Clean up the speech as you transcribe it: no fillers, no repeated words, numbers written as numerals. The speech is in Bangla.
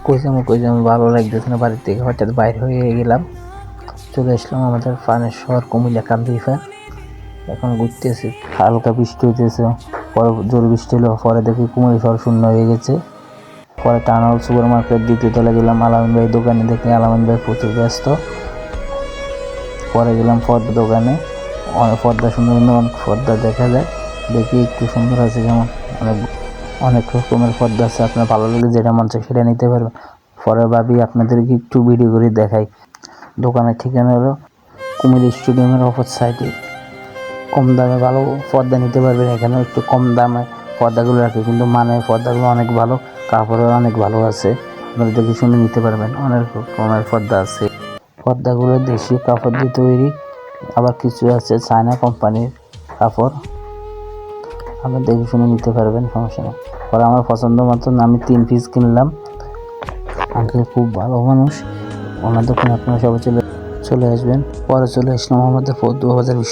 কই যাবো ভালো লাগতেছে না বাড়ি থেকে, হঠাৎ বাইর হয়ে গেলাম। চলে আসলাম আমাদের পানের শহর কুমিল্লা কান্দিফার। এখন ঘুরতেছি, হালকা বৃষ্টি হইতেছে, পরে জোর বৃষ্টি হলো, পরে দেখি কুমিল্লা শহর শূন্য হয়ে গেছে। পরে টানাল সুপার মার্কেট দ্বিতীয় তলা গেলাম, আলামিন ভাই দোকানে, দেখি আলামিন ভাই প্রচুর ব্যস্ত। পরে গেলাম পর্দা দোকানে, অনেক পর্দা সুন্দর সুন্দর অনেক পর্দা দেখা যায়, দেখি একটু সুন্দর আছে, যেমন অনেক রকমের পর্দা আছে, আপনার ভালো লাগে যেটা মন চায় সেটা নিতে পারবেন। পরে ভাবি আপনাদেরকে একটু ভিডিও করে দেখাই। দোকানের ঠিকানা হলো কুমিল্লা স্টেডিয়ামের অপর সাইডে। কম দামে ভালো পর্দা নিতে পারবেন, এখানে একটু কম দামে পর্দাগুলো রাখে, কিন্তু মানে পর্দাগুলো অনেক ভালো, কাপড়ও অনেক ভালো আছে, আপনারা দেখে শুনে নিতে পারবেন। অনেক রকমের পর্দা আছে, পর্দাগুলো দেশীয় কাপড় দিয়ে তৈরি, আবার কিছু আছে চায়না কোম্পানির কাপড়, আপনি দেখে শুনে নিতে পারবেন, সমস্যা নেই। পরে আমার পছন্দ মতন আমি 3 পিস কিনলাম। আঙ্কেল খুব ভালো মানুষ, ওনার দোকানে আপনারা সবাই চলে আসবেন। পরে চলে আসলাম আমাদের 2020